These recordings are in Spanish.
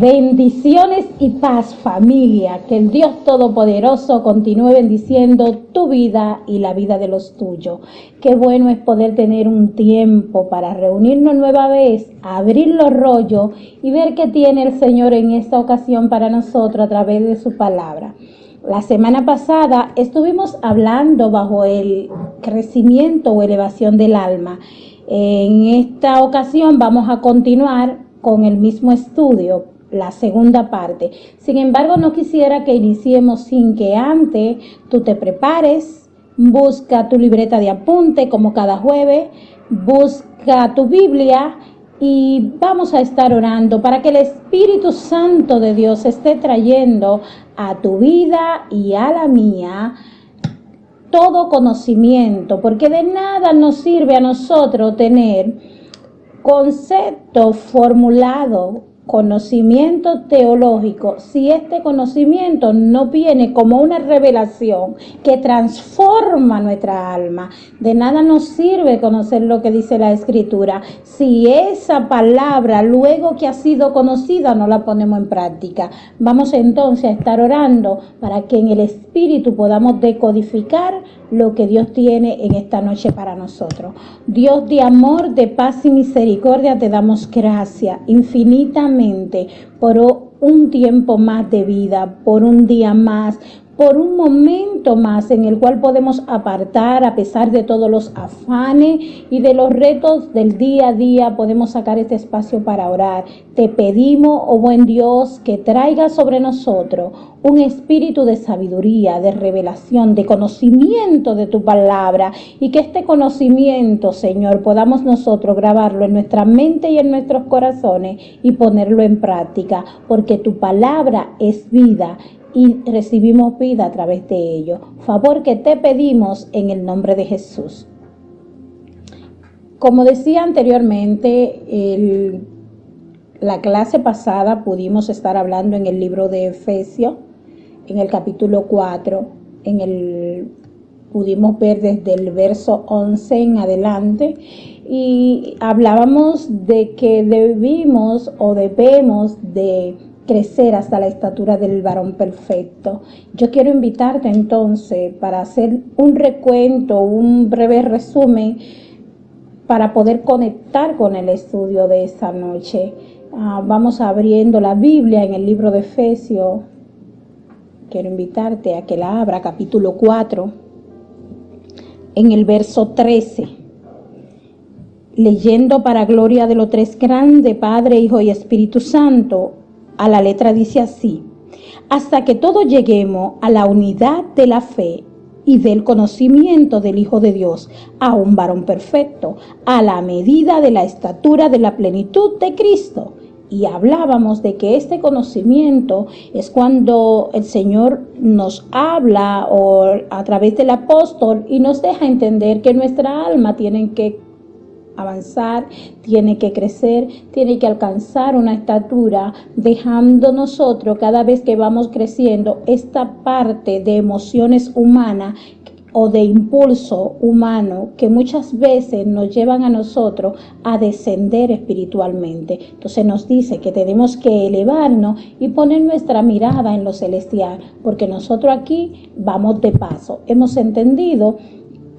Bendiciones y paz, familia. Que el Dios Todopoderoso continúe bendiciendo tu vida y la vida de los tuyos. Qué bueno es poder tener un tiempo para reunirnos nueva vez, abrir los rollos y ver qué tiene el Señor en esta ocasión para nosotros a través de su palabra. La semana pasada estuvimos hablando bajo el crecimiento o elevación del alma. En esta ocasión vamos a continuar con el mismo estudio, la segunda parte. Sin embargo, no quisiera que iniciemos sin que antes tú te prepares, busca tu libreta de apunte como cada jueves, busca tu Biblia y vamos a estar orando para que el Espíritu Santo de Dios esté trayendo a tu vida y a la mía todo conocimiento, porque de nada nos sirve a nosotros tener concepto formulado, conocimiento teológico, si este conocimiento no viene como una revelación que transforma nuestra alma. De nada nos sirve conocer lo que dice la Escritura si esa palabra, luego que ha sido conocida, no la ponemos en práctica. Vamos entonces a estar orando para que en el Espíritu podamos decodificar lo que Dios tiene en esta noche para nosotros. Dios de amor, de paz y misericordia, te damos gracias infinitamente por un tiempo más de vida, por un día más, por un momento más en el cual podemos apartar a pesar de todos los afanes y de los retos del día a día, podemos sacar este espacio para orar. Te pedimos, oh buen Dios, que traiga sobre nosotros un espíritu de sabiduría, de revelación, de conocimiento de tu palabra, y que este conocimiento, Señor, podamos nosotros grabarlo en nuestra mente y en nuestros corazones y ponerlo en práctica, porque tu palabra es vida y recibimos vida a través de ello. Favor que te pedimos en el nombre de Jesús. Como decía anteriormente, la clase pasada pudimos estar hablando en el libro de Efesios, en el capítulo 4, pudimos ver desde el verso 11 en adelante, y hablábamos de que debemos de crecer hasta la estatura del varón perfecto. Yo quiero invitarte entonces para hacer un recuento, un breve resumen para poder conectar con el estudio de esta noche. Vamos abriendo la Biblia en el libro de Efesios. Quiero invitarte a que la abra, capítulo 4, en el verso 13. Leyendo para gloria de los tres grandes, Padre, Hijo y Espíritu Santo, a la letra dice así: hasta que todos lleguemos a la unidad de la fe y del conocimiento del Hijo de Dios, a un varón perfecto, a la medida de la estatura de la plenitud de Cristo. Y hablábamos de que este conocimiento es cuando el Señor nos habla o a través del apóstol y nos deja entender que nuestra alma tiene que avanzar, tiene que crecer, tiene que alcanzar una estatura, dejando nosotros cada vez que vamos creciendo esta parte de emociones humanas o de impulso humano que muchas veces nos llevan a nosotros a descender espiritualmente. Entonces nos dice que tenemos que elevarnos y poner nuestra mirada en lo celestial, porque nosotros aquí vamos de paso. Hemos entendido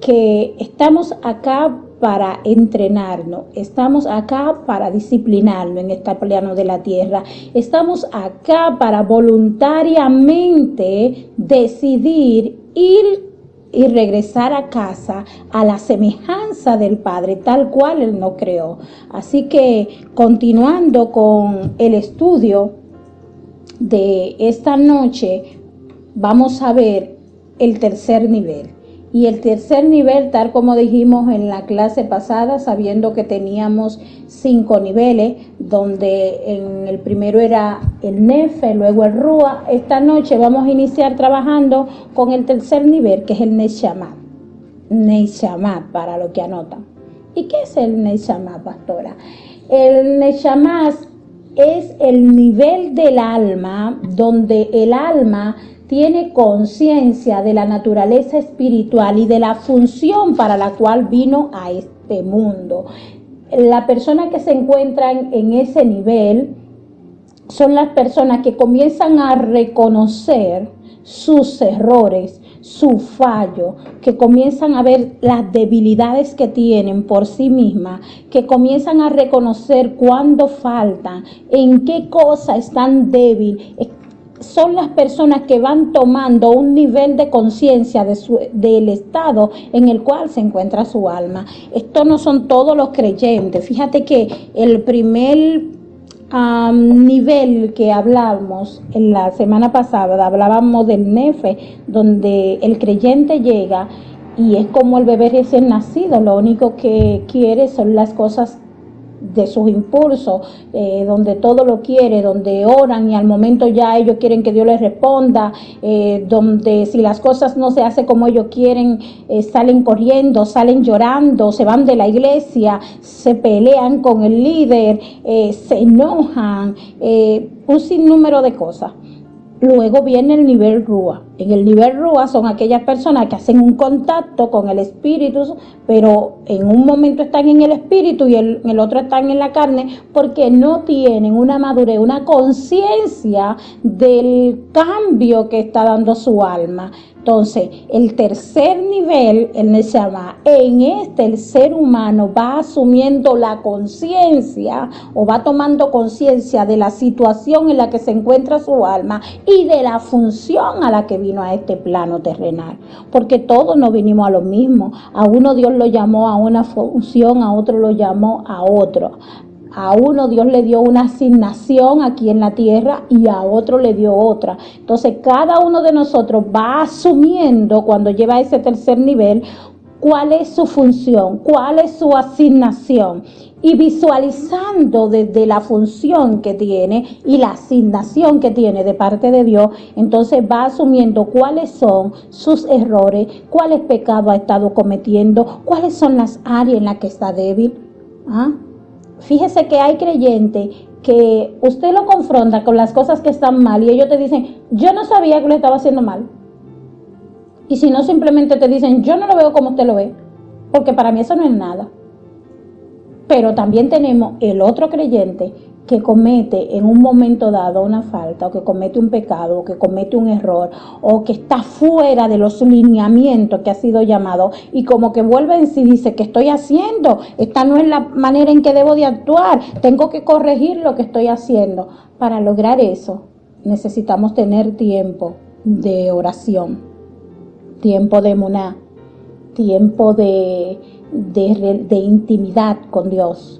que estamos acá para entrenarnos, estamos acá para disciplinarnos en este plano de la tierra, estamos acá para voluntariamente decidir ir y regresar a casa a la semejanza del Padre, tal cual Él nos creó. Así que, continuando con el estudio de esta noche, vamos a ver el tercer nivel. Y el tercer nivel, tal como dijimos en la clase pasada, sabiendo que teníamos 5 niveles, donde en el primero era el Nefe, luego el Rúa. Esta noche vamos a iniciar trabajando con el tercer nivel, que es el Neshama. Neshama, para los que anotan. ¿Y qué es el Neshama, pastora? El Neshama es el nivel del alma, donde el alma tiene conciencia de la naturaleza espiritual y de la función para la cual vino a este mundo. La persona que se encuentra en ese nivel son las personas que comienzan a reconocer sus errores, su fallo, que comienzan a ver las debilidades que tienen por sí mismas, que comienzan a reconocer cuándo faltan, en qué cosa están débiles. Son las personas que van tomando un nivel de conciencia del estado en el cual se encuentra su alma. Estos no son todos los creyentes. Fíjate que el primer nivel que hablamos en la semana pasada, hablábamos del nefe, donde el creyente llega y es como el bebé recién nacido, lo único que quiere son las cosas de sus impulsos, donde todo lo quiere, donde oran y al momento ya ellos quieren que Dios les responda, donde si las cosas no se hacen como ellos quieren, salen corriendo, salen llorando, se van de la iglesia, se pelean con el líder, se enojan, un sinnúmero de cosas. Luego viene el nivel Rúa. En el nivel Rúa son aquellas personas que hacen un contacto con el espíritu, pero en un momento están en el espíritu y en el otro están en la carne, porque no tienen una madurez, una conciencia del cambio que está dando su alma. Entonces, el tercer nivel, él se llama, en este el ser humano va asumiendo la conciencia o va tomando conciencia de la situación en la que se encuentra su alma y de la función a la que vino a este plano terrenal. Porque todos no vinimos a lo mismo. A uno Dios lo llamó a una función, a otro lo llamó a otro. A uno Dios le dio una asignación aquí en la tierra y a otro le dio otra. Entonces cada uno de nosotros va asumiendo cuando lleva a ese tercer nivel cuál es su función, cuál es su asignación y visualizando desde la función que tiene y la asignación que tiene de parte de Dios, entonces va asumiendo cuáles son sus errores, cuáles pecados ha estado cometiendo, cuáles son las áreas en las que está débil. Fíjese que hay creyentes que usted lo confronta con las cosas que están mal y ellos te dicen, yo no sabía que lo estaba haciendo mal. Y si no, simplemente te dicen, yo no lo veo como usted lo ve, porque para mí eso no es nada. Pero también tenemos el otro creyente que comete en un momento dado una falta, o que comete un pecado, o que comete un error, o que está fuera de los lineamientos que ha sido llamado, y como que vuelve en sí y dice, ¿qué estoy haciendo? Esta no es la manera en que debo de actuar, tengo que corregir lo que estoy haciendo. Para lograr eso, necesitamos tener tiempo de oración, tiempo de emuná, tiempo de intimidad con Dios.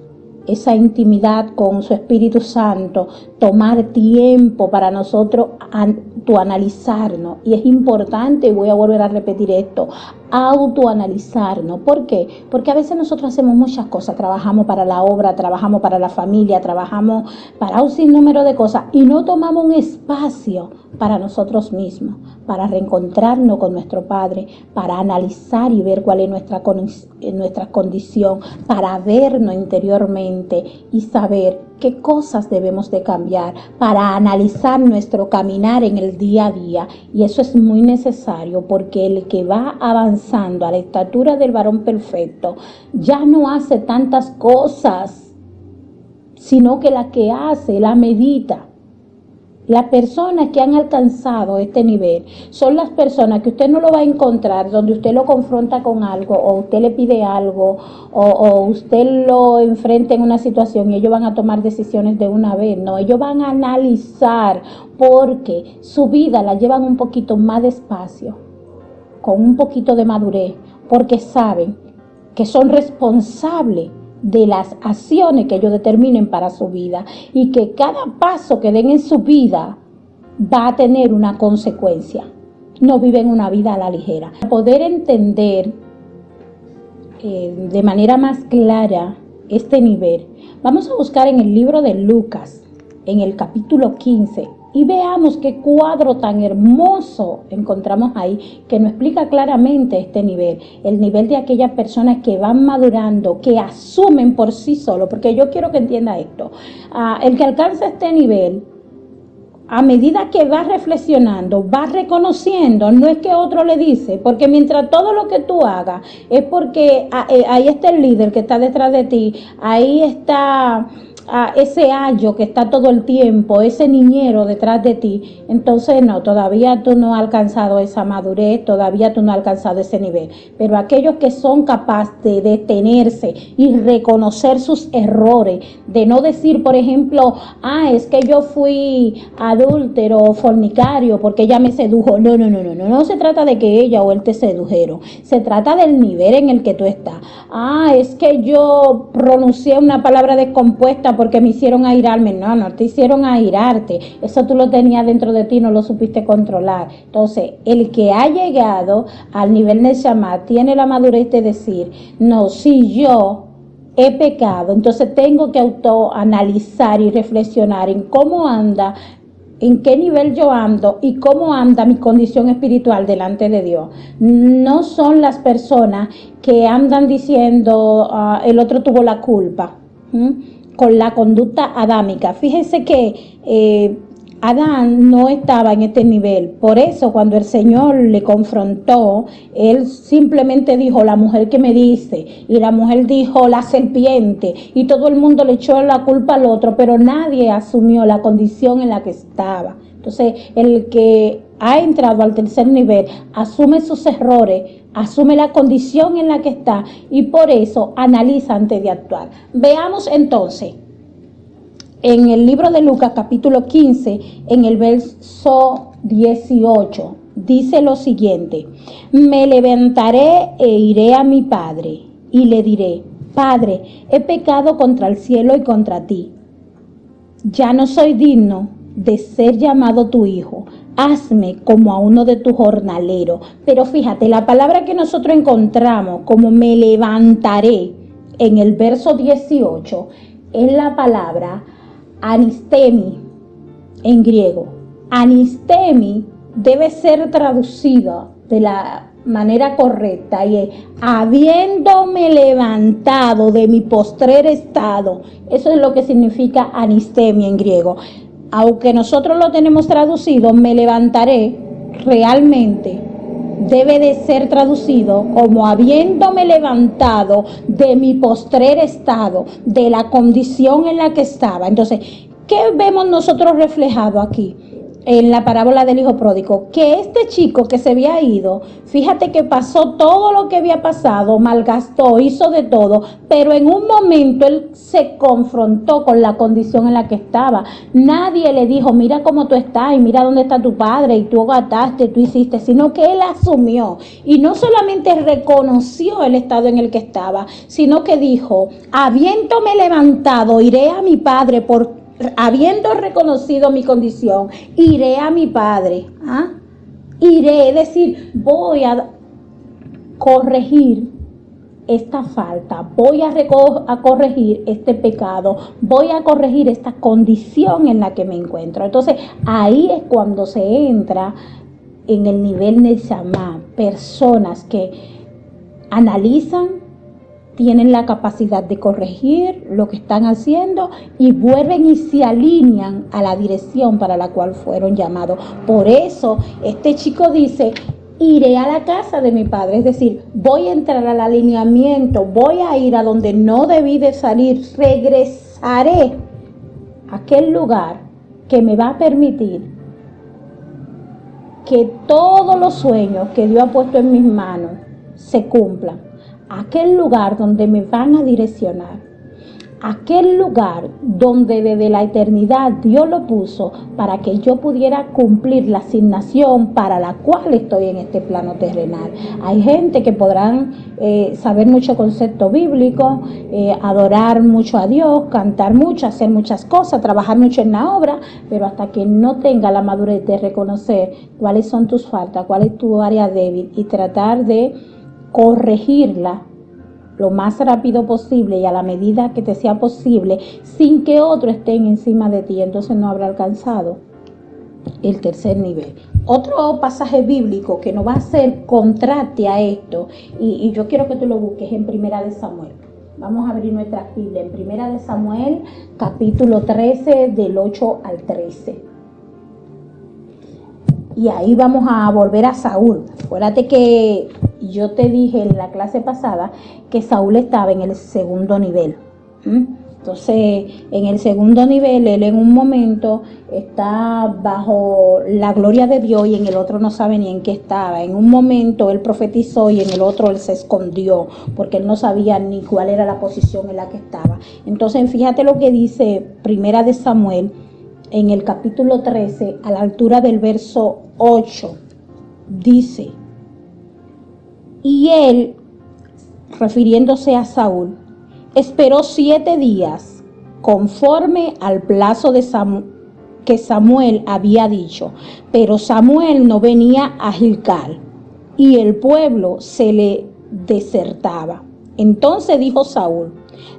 Esa intimidad con su Espíritu Santo, tomar tiempo para nosotros autoanalizarnos. Y es importante, y voy a volver a repetir esto, autoanalizarnos. ¿Por qué? Porque a veces nosotros hacemos muchas cosas, trabajamos para la obra, trabajamos para la familia, trabajamos para un sinnúmero de cosas y no tomamos un espacio para nosotros mismos, para reencontrarnos con nuestro Padre, para analizar y ver cuál es nuestra condición, para vernos interiormente y saber qué cosas debemos de cambiar, para analizar nuestro caminar en el día a día. Y eso es muy necesario porque el que va avanzando a la estatura del varón perfecto ya no hace tantas cosas, sino que la que hace, la medita. Las personas que han alcanzado este nivel son las personas que usted no lo va a encontrar donde usted lo confronta con algo o usted le pide algo o usted lo enfrenta en una situación y ellos van a tomar decisiones de una vez. No, ellos van a analizar porque su vida la llevan un poquito más despacio, con un poquito de madurez, porque saben que son responsables de las acciones que ellos determinen para su vida y que cada paso que den en su vida va a tener una consecuencia. No viven una vida a la ligera. Para poder entender de manera más clara este nivel, vamos a buscar en el libro de Lucas, en el capítulo 15, y veamos qué cuadro tan hermoso encontramos ahí, que nos explica claramente este nivel, el nivel de aquellas personas que van madurando, que asumen por sí solo, porque yo quiero que entienda esto, el que alcanza este nivel, a medida que va reflexionando, va reconociendo, no es que otro le dice, porque mientras todo lo que tú hagas es porque ahí está el líder que está detrás de ti, ahí está ese ayo que está todo el tiempo, ese niñero detrás de ti, entonces no, todavía tú no has alcanzado esa madurez, todavía tú no has alcanzado ese nivel. Pero aquellos que son capaces de detenerse y reconocer sus errores, de no decir, por ejemplo, es que yo fui adúltero o fornicario porque ella me sedujo. No se trata de que ella o él te sedujeron, se trata del nivel en el que tú estás. Es que yo pronuncié una palabra descompuesta porque me hicieron airarme. No te hicieron airarte, eso tú lo tenías dentro de ti, no lo supiste controlar. Entonces, el que ha llegado al nivel de Neshama tiene la madurez de decir, no, si yo he pecado, entonces tengo que autoanalizar y reflexionar en cómo anda, en qué nivel yo ando y cómo anda mi condición espiritual delante de Dios. No son las personas que andan diciendo el otro tuvo la culpa, con la conducta adámica. Fíjense que Adán no estaba en este nivel. Por eso cuando el Señor le confrontó, él simplemente dijo, la mujer que me dice, y la mujer dijo, la serpiente, y todo el mundo le echó la culpa al otro, pero nadie asumió la condición en la que estaba. Entonces, el que ha entrado al tercer nivel asume sus errores, asume la condición en la que está, y por eso analiza antes de actuar. Veamos entonces en el libro de Lucas capítulo 15, en el verso 18, dice lo siguiente: me levantaré e iré a mi padre y le diré, Padre, he pecado contra el cielo y contra ti. Ya no soy digno de ser llamado tu hijo. Hazme como a uno de tus jornaleros. Pero fíjate, la palabra que nosotros encontramos como me levantaré en el verso 18 es la palabra anistemi en griego. Anistemi debe ser traducida de la manera correcta y es habiéndome levantado de mi postrer estado. Eso es lo que significa anistemi en griego. Aunque nosotros lo tenemos traducido, me levantaré, realmente debe de ser traducido como habiéndome levantado de mi postrer estado, de la condición en la que estaba. Entonces, ¿qué vemos nosotros reflejado aquí? En la parábola del hijo pródigo, que este chico que se había ido, fíjate que pasó todo lo que había pasado, malgastó, hizo de todo, pero en un momento él se confrontó con la condición en la que estaba. Nadie le dijo, mira cómo tú estás y mira dónde está tu padre y tú gastaste, tú hiciste, sino que él asumió y no solamente reconoció el estado en el que estaba, sino que dijo, habiéndome levantado, iré a mi padre habiendo reconocido mi condición, iré a mi padre. Iré, es decir, voy a corregir esta falta, voy a corregir este pecado, voy a corregir esta condición en la que me encuentro. Entonces, ahí es cuando se entra en el nivel de Neshama, personas que analizan, tienen la capacidad de corregir lo que están haciendo y vuelven y se alinean a la dirección para la cual fueron llamados. Por eso este chico dice, iré a la casa de mi padre, es decir, voy a entrar al alineamiento, voy a ir a donde no debí de salir, regresaré a aquel lugar que me va a permitir que todos los sueños que Dios ha puesto en mis manos se cumplan. Aquel lugar donde me van a direccionar, aquel lugar donde desde la eternidad Dios lo puso para que yo pudiera cumplir la asignación para la cual estoy en este plano terrenal. Hay gente que podrán saber mucho concepto bíblico, adorar mucho a Dios, cantar mucho, hacer muchas cosas, trabajar mucho en la obra, pero hasta que no tenga la madurez de reconocer cuáles son tus faltas, cuál es tu área débil y tratar de corregirla lo más rápido posible y a la medida que te sea posible sin que otro esté encima de ti, entonces no habrá alcanzado el tercer nivel. Otro pasaje bíblico que nos va a hacer contraste a esto, y yo quiero que tú lo busques en Primera de Samuel. Vamos a abrir nuestra Biblia en Primera de Samuel, capítulo 13, del 8 al 13. Y ahí vamos a volver a Saúl. Acuérdate que yo te dije en la clase pasada que Saúl estaba en el segundo nivel. Entonces, en el segundo nivel, él en un momento está bajo la gloria de Dios y en el otro no sabe ni en qué estaba. En un momento él profetizó y en el otro él se escondió porque él no sabía ni cuál era la posición en la que estaba. Entonces, fíjate lo que dice Primera de Samuel en el capítulo 13, a la altura del verso 8. Dice, y él, refiriéndose a Saúl, esperó 7 días, conforme al plazo de que Samuel había dicho, pero Samuel no venía a Gilgal, y el pueblo se le desertaba. Entonces dijo Saúl,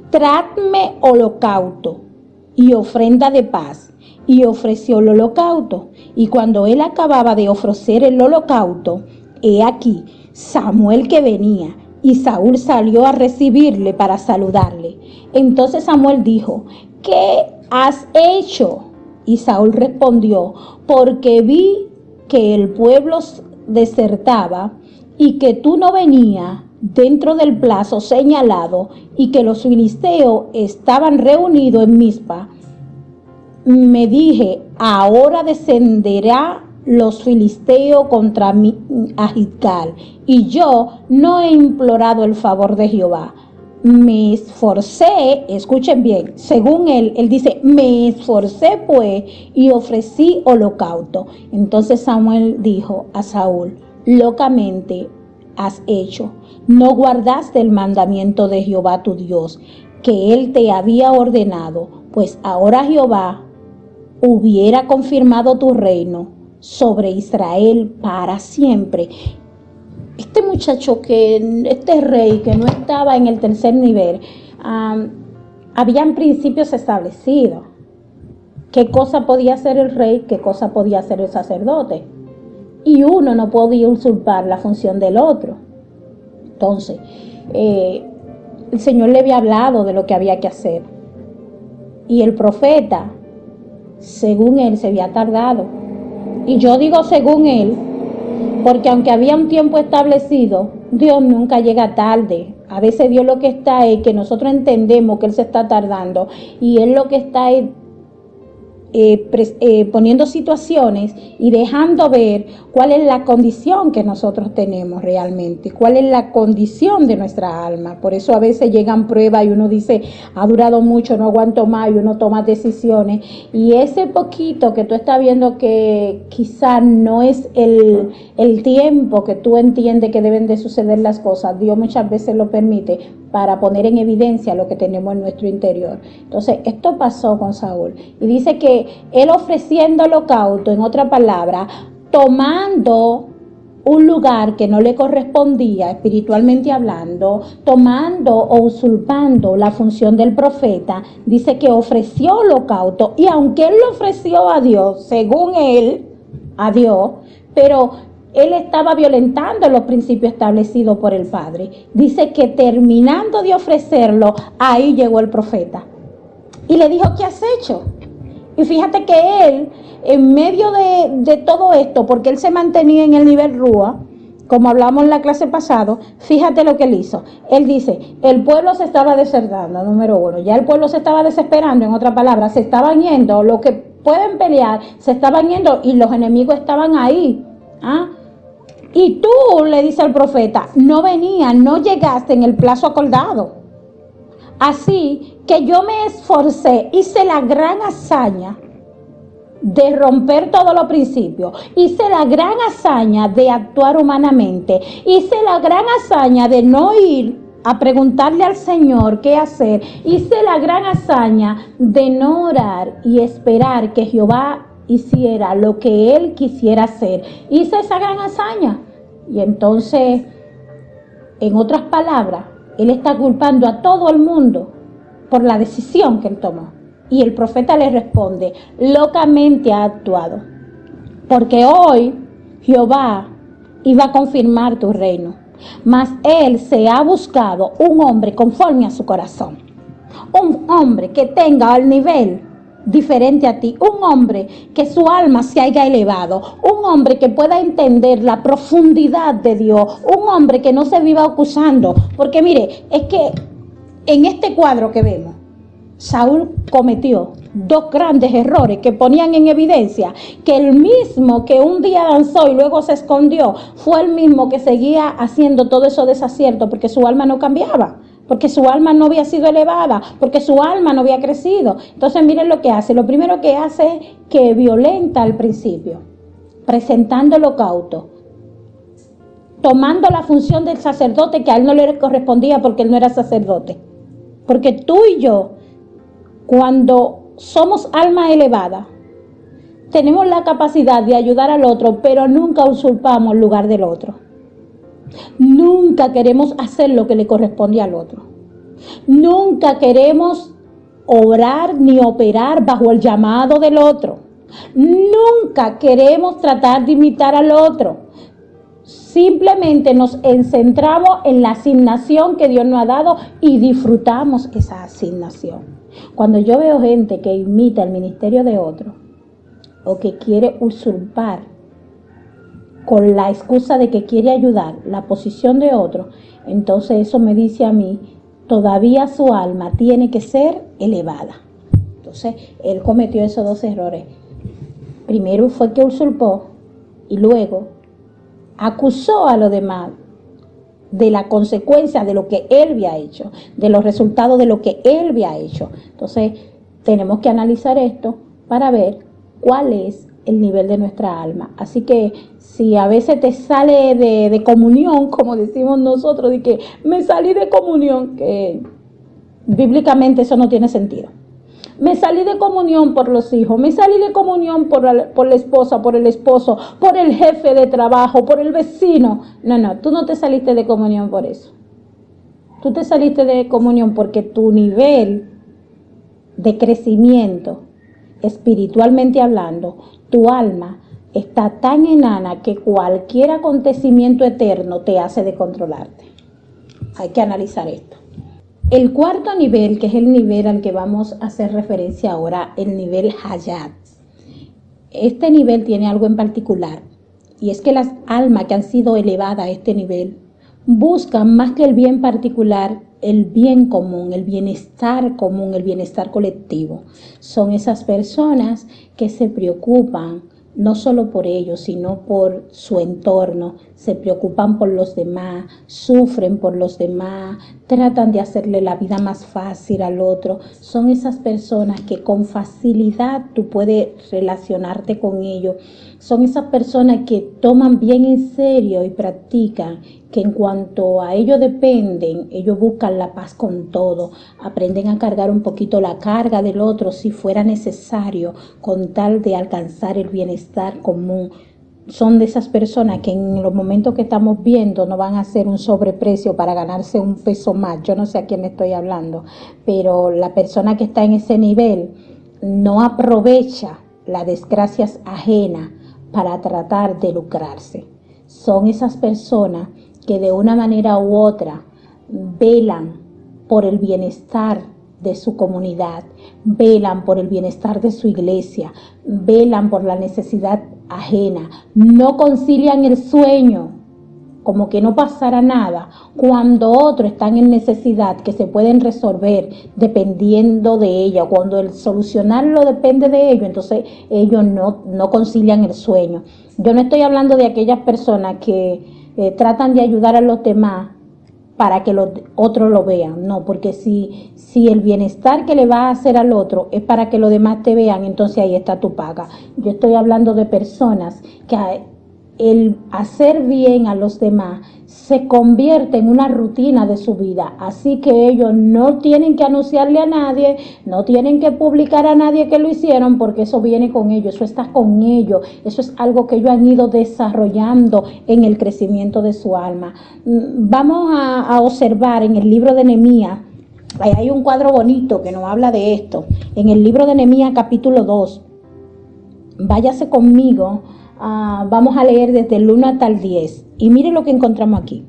tradme holocausto y ofrenda de paz, y ofreció el holocausto. Y cuando él acababa de ofrecer el holocausto, he aquí Samuel que venía, y Saúl salió a recibirle para saludarle. Entonces Samuel dijo, ¿qué has hecho? Y Saúl respondió, porque vi que el pueblo desertaba y que tú no venías dentro del plazo señalado y que los filisteos estaban reunidos en Mizpa. Me dije, ahora descenderá los filisteos contra mí a Gilgal, y yo no he implorado el favor de Jehová. Me esforcé, escuchen bien, según él dice, me esforcé pues y ofrecí holocausto. Entonces Samuel dijo a Saúl, locamente has hecho, no guardaste el mandamiento de Jehová tu Dios, que él te había ordenado, pues ahora Jehová hubiera confirmado tu reino sobre Israel para siempre. Este muchacho, este rey que no estaba en el tercer nivel, habían principios establecidos. ¿Qué cosa podía hacer el rey? ¿Qué cosa podía hacer el sacerdote? Y uno no podía usurpar la función del otro. Entonces, el Señor le había hablado de lo que había que hacer. Y el profeta, según él, se había tardado. Y yo digo según él, porque aunque había un tiempo establecido, Dios nunca llega tarde. A veces Dios lo que está es que nosotros entendemos que Él se está tardando y Él lo que está es poniendo situaciones y dejando ver cuál es la condición que nosotros tenemos realmente, cuál es la condición de nuestra alma. Por eso a veces llegan pruebas y uno dice, ha durado mucho, no aguanto más, y uno toma decisiones, y ese poquito que tú estás viendo que quizás no es el tiempo que tú entiendes que deben de suceder las cosas, Dios muchas veces lo permite para poner en evidencia lo que tenemos en nuestro interior. Entonces, esto pasó con Saúl. Y dice que él ofreciendo holocausto, en otra palabra, tomando un lugar que no le correspondía espiritualmente hablando, tomando o usurpando la función del profeta, dice que ofreció holocausto. Y aunque él lo ofreció a Dios, según él, a Dios, pero él estaba violentando los principios establecidos por el Padre. Dice que terminando de ofrecerlo, ahí llegó el profeta. Y le dijo, ¿qué has hecho? Y fíjate que él, en medio de todo esto, porque él se mantenía en el nivel Rúa, como hablamos en la clase pasada, fíjate lo que él hizo. Él dice, el pueblo se estaba desertando, número 1. Ya el pueblo se estaba desesperando, en otras palabras, se estaban yendo, los que pueden pelear, se estaban yendo y los enemigos estaban ahí. Y tú, le dice al profeta, no venías, no llegaste en el plazo acordado. Así que yo me esforcé, hice la gran hazaña de romper todos los principios, hice la gran hazaña de actuar humanamente, hice la gran hazaña de no ir a preguntarle al Señor qué hacer, hice la gran hazaña de no orar y esperar que Jehová hiciera lo que él quisiera hacer. Hice esa gran hazaña. Y entonces, en otras palabras, él está culpando a todo el mundo por la decisión que él tomó. Y el profeta le responde, locamente ha actuado, porque hoy Jehová iba a confirmar tu reino, mas él se ha buscado un hombre conforme a su corazón, un hombre que tenga el nivel diferente a ti, un hombre que su alma se haya elevado, un hombre que pueda entender la profundidad de Dios, un hombre que no se viva acusando, porque mire, es que en este cuadro que vemos, Saúl cometió dos grandes errores que ponían en evidencia que el mismo que un día danzó y luego se escondió fue el mismo que seguía haciendo todo eso desacierto porque su alma no cambiaba, porque su alma no había sido elevada, porque su alma no había crecido. Entonces miren lo que hace. Lo primero que hace es que violenta al principio, presentando el holocausto, tomando la función del sacerdote que a él no le correspondía porque él no era sacerdote. Porque tú y yo, cuando somos almas elevadas, tenemos la capacidad de ayudar al otro, pero nunca usurpamos el lugar del otro. Nunca queremos hacer lo que le corresponde al otro. Nunca queremos obrar ni operar bajo el llamado del otro. Nunca queremos tratar de imitar al otro. Simplemente nos centramos en la asignación que Dios nos ha dado y disfrutamos esa asignación. Cuando yo veo gente que imita el ministerio de otro o que quiere usurpar con la excusa de que quiere ayudar la posición de otro, entonces eso me dice a mí, todavía su alma tiene que ser elevada. Entonces él cometió esos dos errores. Primero fue que usurpó y luego acusó a los demás de la consecuencia de lo que él había hecho, de los resultados de lo que él había hecho. Entonces, tenemos que analizar esto para ver cuál es el nivel de nuestra alma. Así que, si a veces te sale de comunión, como decimos nosotros, de que me salí de comunión, que bíblicamente eso no tiene sentido. Me salí de comunión por los hijos, me salí de comunión por la esposa, por el esposo, por el jefe de trabajo, por el vecino. No, tú no te saliste de comunión por eso. Tú te saliste de comunión porque tu nivel de crecimiento, espiritualmente hablando, tu alma está tan enana que cualquier acontecimiento eterno te hace descontrolarte. Hay que analizar esto. El cuarto nivel, que es el nivel al que vamos a hacer referencia ahora, el nivel Hayat. Este nivel tiene algo en particular, y es que las almas que han sido elevadas a este nivel buscan más que el bien particular, el bien común, el bienestar común, el bienestar colectivo. Son esas personas que se preocupan no solo por ellos, sino por su entorno, se preocupan por los demás, sufren por los demás, tratan de hacerle la vida más fácil al otro. Son esas personas que con facilidad tú puedes relacionarte con ellos. Son esas personas que toman bien en serio y practican, que en cuanto a ellos dependen, ellos buscan la paz con todo, aprenden a cargar un poquito la carga del otro si fuera necesario, con tal de alcanzar el bienestar común. Son de esas personas que en los momentos que estamos viendo no van a hacer un sobreprecio para ganarse un peso más. Yo no sé a quién estoy hablando, pero la persona que está en ese nivel no aprovecha las desgracias ajenas para tratar de lucrarse. Son esas personas que de una manera u otra velan por el bienestar de su comunidad, velan por el bienestar de su iglesia, velan por la necesidad ajena, no concilian el sueño, como que no pasara nada, cuando otros están en necesidad que se pueden resolver dependiendo de ella, cuando el solucionarlo depende de ellos, entonces ellos no concilian el sueño. Yo no estoy hablando de aquellas personas que tratan de ayudar a los demás para que los otros lo vean, no, porque si el bienestar que le va a hacer al otro es para que los demás te vean, entonces ahí está tu paga. Yo estoy hablando de personas que el hacer bien a los demás se convierte en una rutina de su vida, así que ellos no tienen que anunciarle a nadie, no tienen que publicar a nadie que lo hicieron, porque eso viene con ellos, eso está con ellos, eso es algo que ellos han ido desarrollando en el crecimiento de su alma. Vamos a observar en el libro de Nehemías, hay un cuadro bonito que nos habla de esto, en el libro de Nehemías capítulo 2, váyase conmigo. Vamos a leer desde el 1 hasta el 10 y mire lo que encontramos aquí.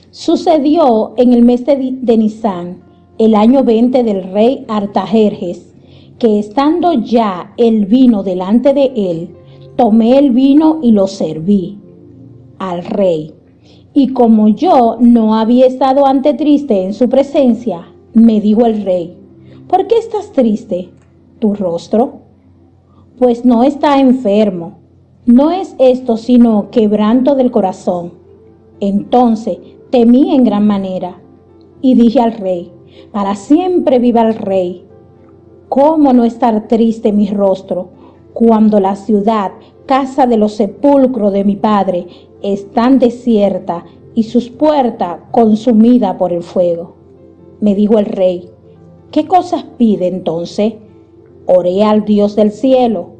Sucedió en el mes de Nisán, el año 20 del rey Artajerjes, que estando ya el vino delante de él, tomé el vino y lo serví al rey. Y como yo no había estado antes triste en su presencia, me dijo el rey: ¿Por qué estás triste? ¿Tu rostro? Pues no está enfermo. No es esto sino quebranto del corazón. Entonces temí en gran manera y dije al rey: para siempre viva el rey. ¿Cómo no estar triste mi rostro cuando la ciudad, casa de los sepulcros de mi padre, están desierta y sus puertas consumidas por el fuego? Me dijo el rey: ¿qué cosas pide entonces? Oré al Dios del cielo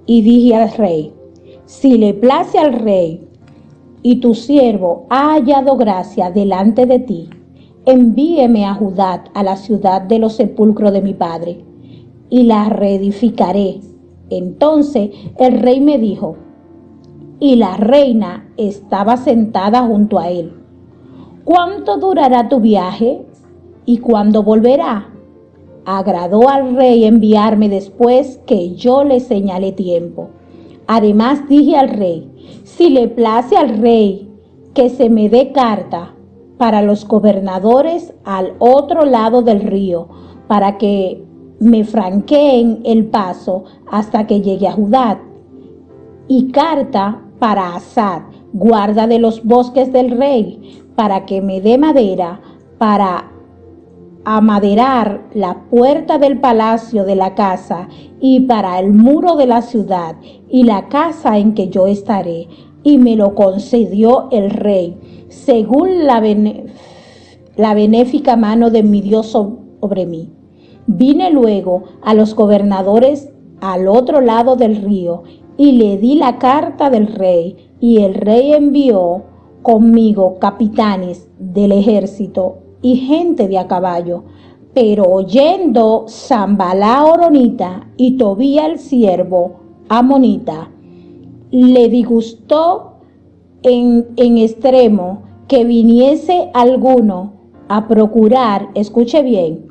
y dije al rey: si le place al rey y tu siervo ha hallado gracia delante de ti, envíeme a Judá, a la ciudad de los sepulcros de mi padre, y la reedificaré. Entonces el rey me dijo, y la reina estaba sentada junto a él: ¿cuánto durará tu viaje y cuándo volverá? Agradó al rey enviarme después que yo le señalé tiempo. Además dije al rey: si le place al rey que se me dé carta para los gobernadores al otro lado del río, para que me franqueen el paso hasta que llegue a Judá, y carta para Asad, guarda de los bosques del rey, para que me dé madera para amaderar la puerta del palacio de la casa y para el muro de la ciudad y la casa en que yo estaré. Y me lo concedió el rey, según la benéfica mano de mi Dios sobre mí. Vine luego a los gobernadores al otro lado del río y le di la carta del rey, y el rey envió conmigo capitanes del ejército y gente de a caballo. Pero oyendo Sanballat horonita y Tobía el siervo amonita, le disgustó en extremo que viniese alguno a procurar, escuche bien,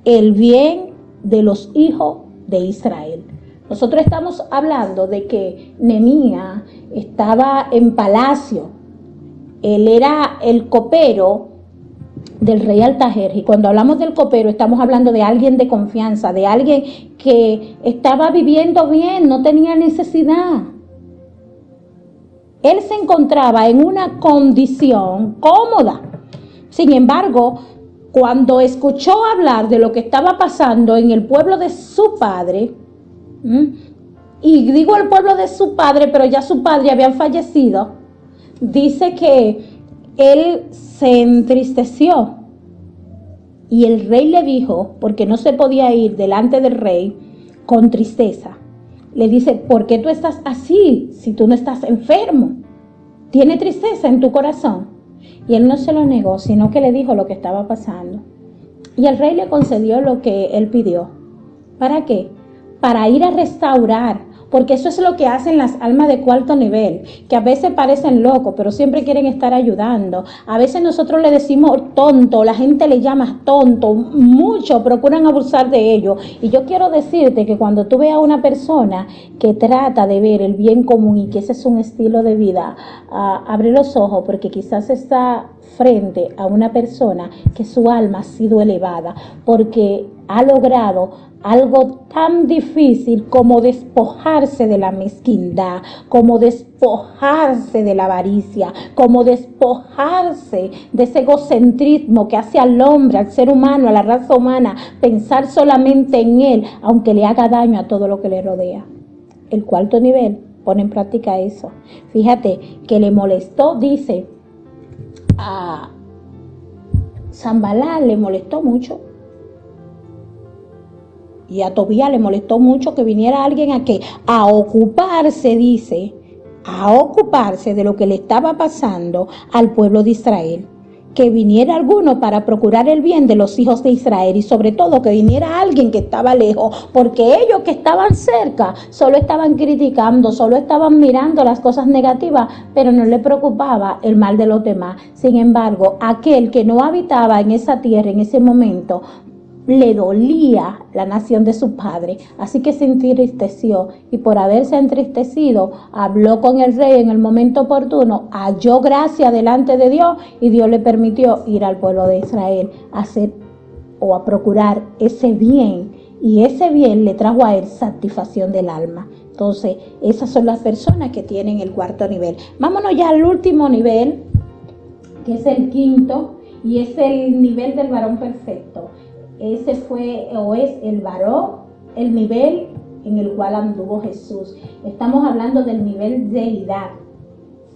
el bien de los hijos de Israel. Nosotros estamos hablando de que Nehemías estaba en palacio. Él era el copero del rey Artajerjes. Y cuando hablamos del copero, estamos hablando de alguien de confianza, de alguien que estaba viviendo bien, no tenía necesidad. Él se encontraba en una condición cómoda. Sin embargo, cuando escuchó hablar de lo que estaba pasando en el pueblo de su padre, y digo el pueblo de su padre, pero ya su padre había fallecido, dice que él se entristeció. Y el rey le dijo, porque no se podía ir delante del rey con tristeza, le dice: ¿por qué tú estás así si tú no estás enfermo? ¿Tiene tristeza en tu corazón? Y él no se lo negó, sino que le dijo lo que estaba pasando. Y el rey le concedió lo que él pidió. ¿Para qué? Para ir a restaurar, porque eso es lo que hacen las almas de cuarto nivel, que a veces parecen locos, pero siempre quieren estar ayudando. A veces nosotros le decimos tonto, la gente le llama tonto, muchos procuran abusar de ello. Y yo quiero decirte que cuando tú veas a una persona que trata de ver el bien común y que ese es un estilo de vida, abre los ojos, porque quizás está frente a una persona que su alma ha sido elevada, porque ha logrado algo tan difícil como despojarse de la mezquindad, como despojarse de la avaricia, como despojarse de ese egocentrismo que hace al hombre, al ser humano, a la raza humana, pensar solamente en él, aunque le haga daño a todo lo que le rodea. El cuarto nivel pone en práctica eso. Fíjate que le molestó, dice, a Sanballat le molestó mucho. Y a Tobías le molestó mucho que viniera alguien a ocuparse, dice, a ocuparse de lo que le estaba pasando al pueblo de Israel. Que viniera alguno para procurar el bien de los hijos de Israel, y sobre todo que viniera alguien que estaba lejos, porque ellos que estaban cerca solo estaban criticando, solo estaban mirando las cosas negativas, pero no le preocupaba el mal de los demás. Sin embargo, aquel que no habitaba en esa tierra en ese momento, le dolía la nación de su padre, así que se entristeció, y por haberse entristecido habló con el rey en el momento oportuno, halló gracia delante de Dios, y Dios le permitió ir al pueblo de Israel a ser o a procurar ese bien, y ese bien le trajo a él satisfacción del alma. Entonces, esas son las personas que tienen el cuarto nivel. Vámonos ya al último nivel, que es el quinto, y es el nivel del varón perfecto. Ese fue o es el varón, el nivel en el cual anduvo Jesús. Estamos hablando del nivel deidad.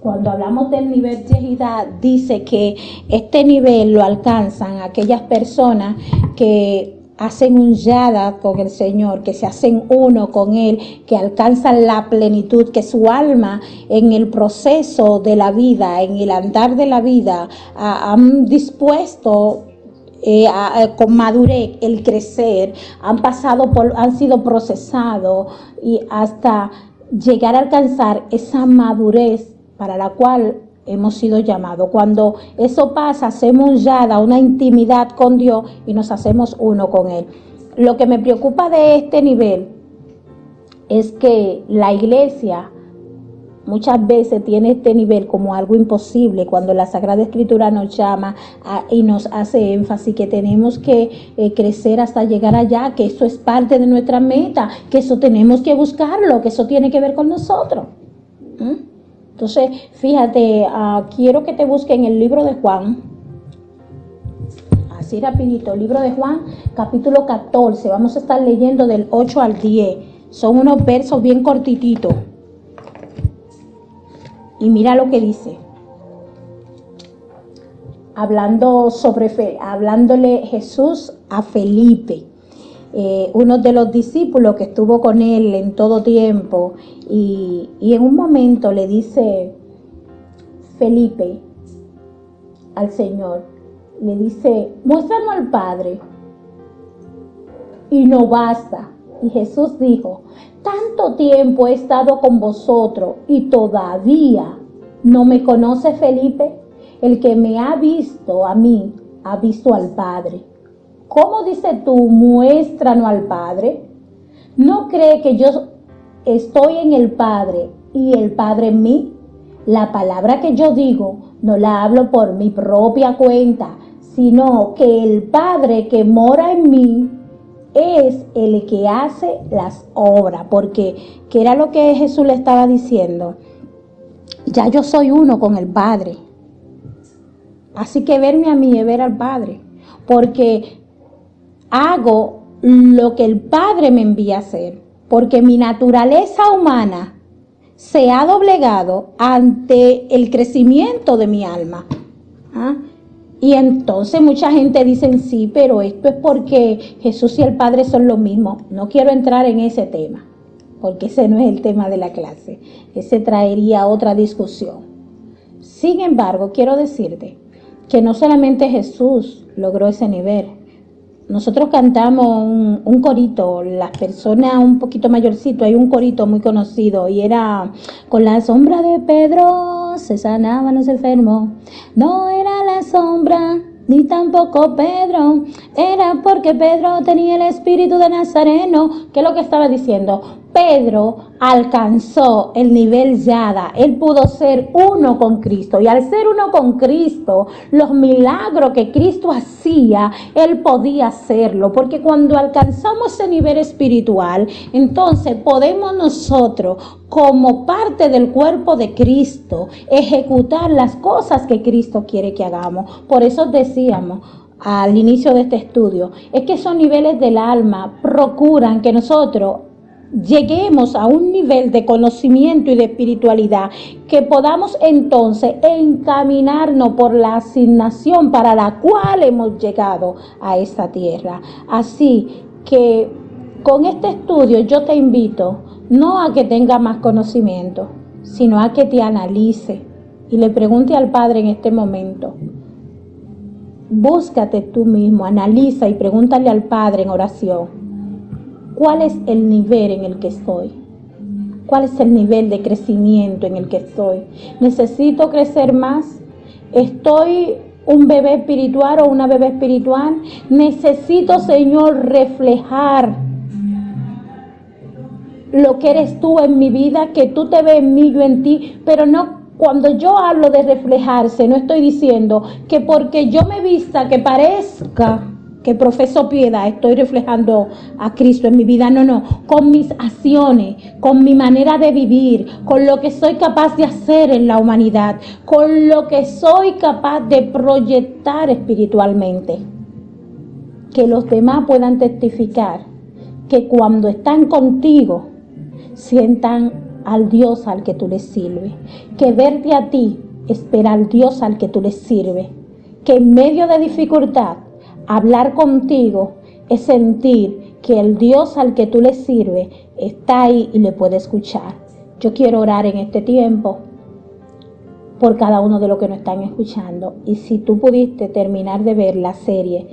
Cuando hablamos del nivel deidad, dice que este nivel lo alcanzan aquellas personas que hacen un yada con el Señor, que se hacen uno con Él, que alcanzan la plenitud, que su alma en el proceso de la vida, en el andar de la vida, han dispuesto con madurez el crecer, han sido procesados y hasta llegar a alcanzar esa madurez para la cual hemos sido llamados. Cuando eso pasa, hacemos yada, una intimidad con Dios y nos hacemos uno con Él. Lo que me preocupa de este nivel es que la iglesia muchas veces tiene este nivel como algo imposible, cuando la Sagrada Escritura nos llama y nos hace énfasis que tenemos que crecer hasta llegar allá, que eso es parte de nuestra meta, que eso tenemos que buscarlo, que eso tiene que ver con nosotros. Entonces, fíjate, quiero que te busquen el libro de Juan, así rapidito, el libro de Juan, capítulo 14, vamos a estar leyendo del 8 al 10, son unos versos bien cortititos. Y mira lo que dice, hablándole Jesús a Felipe, uno de los discípulos que estuvo con él en todo tiempo, y en un momento le dice Felipe al Señor, le dice, muéstranos al Padre, y no basta. Y Jesús dijo, tanto tiempo he estado con vosotros y todavía no me conoce, Felipe. El que me ha visto a mí, ha visto al Padre. ¿Cómo dices tú, muéstranos al Padre? ¿No cree que yo estoy en el Padre y el Padre en mí? La palabra que yo digo no la hablo por mi propia cuenta, sino que el Padre que mora en mí es el que hace las obras. Porque, ¿qué era lo que Jesús le estaba diciendo? Ya yo soy uno con el Padre. Así que verme a mí es ver al Padre. Porque hago lo que el Padre me envía a hacer. Porque mi naturaleza humana se ha doblegado ante el crecimiento de mi alma. Y entonces mucha gente dice, sí, pero esto es porque Jesús y el Padre son lo mismo. No quiero entrar en ese tema, porque ese no es el tema de la clase. Ese traería otra discusión. Sin embargo, quiero decirte que no solamente Jesús logró ese nivel. Nosotros cantamos un corito, las personas un poquito mayorcito, hay un corito muy conocido y era, con la sombra de Pedro se sanaban los enfermos. No era la sombra, ni tampoco Pedro, era porque Pedro tenía el espíritu de Nazareno. ¿Qué es lo que estaba diciendo? Pedro alcanzó el nivel yada, él pudo ser uno con Cristo, y al ser uno con Cristo, los milagros que Cristo hacía, él podía hacerlo, porque cuando alcanzamos ese nivel espiritual, entonces podemos nosotros, como parte del cuerpo de Cristo, ejecutar las cosas que Cristo quiere que hagamos. Por eso decíamos al inicio de este estudio, es que esos niveles del alma procuran que nosotros lleguemos a un nivel de conocimiento y de espiritualidad que podamos entonces encaminarnos por la asignación para la cual hemos llegado a esta tierra. Así que con este estudio yo te invito no a que tenga más conocimiento, sino a que te analice y le pregunte al Padre en este momento. Búscate tú mismo, analiza y pregúntale al Padre en oración. ¿Cuál es el nivel en el que estoy? ¿Cuál es el nivel de crecimiento en el que estoy? ¿Necesito crecer más? ¿Estoy un bebé espiritual o una bebé espiritual? Necesito, Señor, reflejar lo que eres tú en mi vida, que tú te ves en mí, yo en ti, pero no. Cuando yo hablo de reflejarse, no estoy diciendo que porque yo me vista, que parezca que profeso piedad, estoy reflejando a Cristo en mi vida. No, con mis acciones, con mi manera de vivir, con lo que soy capaz de hacer en la humanidad, con lo que soy capaz de proyectar espiritualmente. Que los demás puedan testificar que cuando están contigo, sientan al Dios al que tú les sirves. Que verte a ti, espera al Dios al que tú les sirves. Que en medio de dificultad, hablar contigo es sentir que el Dios al que tú le sirves está ahí y le puede escuchar. Yo quiero orar en este tiempo por cada uno de los que nos están escuchando. Y si tú pudiste terminar de ver la serie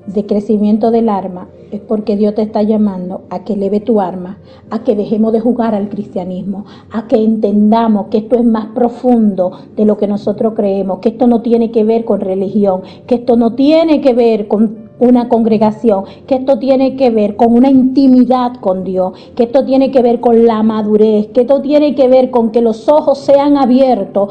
de crecimiento del alma, es porque Dios te está llamando a que eleve tu alma, a que dejemos de jugar al cristianismo, a que entendamos que esto es más profundo de lo que nosotros creemos, que esto no tiene que ver con religión, que esto no tiene que ver con una congregación, que esto tiene que ver con una intimidad con Dios, que esto tiene que ver con la madurez, que esto tiene que ver con que los ojos sean abiertos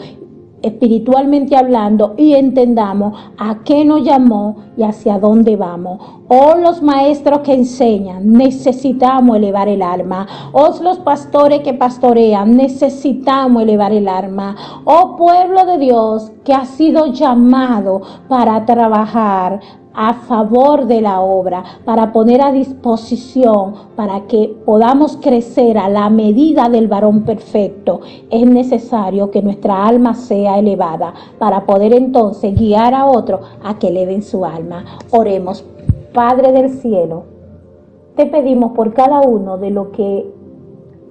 espiritualmente hablando y entendamos a qué nos llamó y hacia dónde vamos. Oh, los maestros que enseñan, necesitamos elevar el alma. Oh, los pastores que pastorean, necesitamos elevar el alma. Oh, pueblo de Dios que ha sido llamado para trabajar a favor de la obra, para poner a disposición, para que podamos crecer a la medida del varón perfecto. Es necesario que nuestra alma sea elevada para poder entonces guiar a otros a que eleven su alma. Oremos. Padre del cielo, te pedimos por cada uno de los que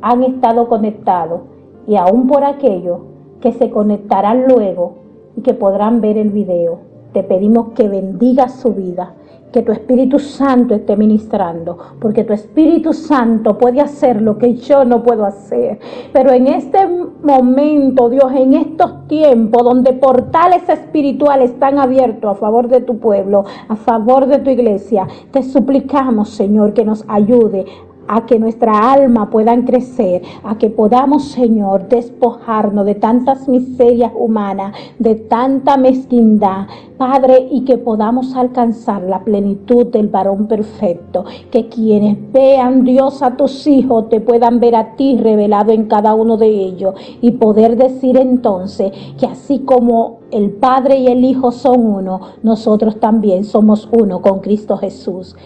han estado conectados y aún por aquellos que se conectarán luego y que podrán ver el video. Te pedimos que bendigas su vida, que tu Espíritu Santo esté ministrando, porque tu Espíritu Santo puede hacer lo que yo no puedo hacer. Pero en este momento, Dios, en estos tiempos donde portales espirituales están abiertos a favor de tu pueblo, a favor de tu iglesia, te suplicamos, Señor, que nos ayude a que nuestra alma puedan crecer, a que podamos, Señor, despojarnos de tantas miserias humanas, de tanta mezquindad, Padre, y que podamos alcanzar la plenitud del varón perfecto, que quienes vean, Dios, a tus hijos, te puedan ver a ti revelado en cada uno de ellos y poder decir entonces que así como el Padre y el Hijo son uno, nosotros también somos uno con Cristo Jesús.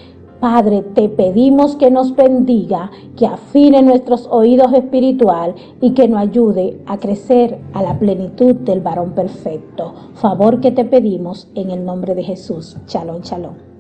Padre, te pedimos que nos bendiga, que afine nuestros oídos espiritual y que nos ayude a crecer a la plenitud del varón perfecto. Favor que te pedimos en el nombre de Jesús. Shalom, shalom.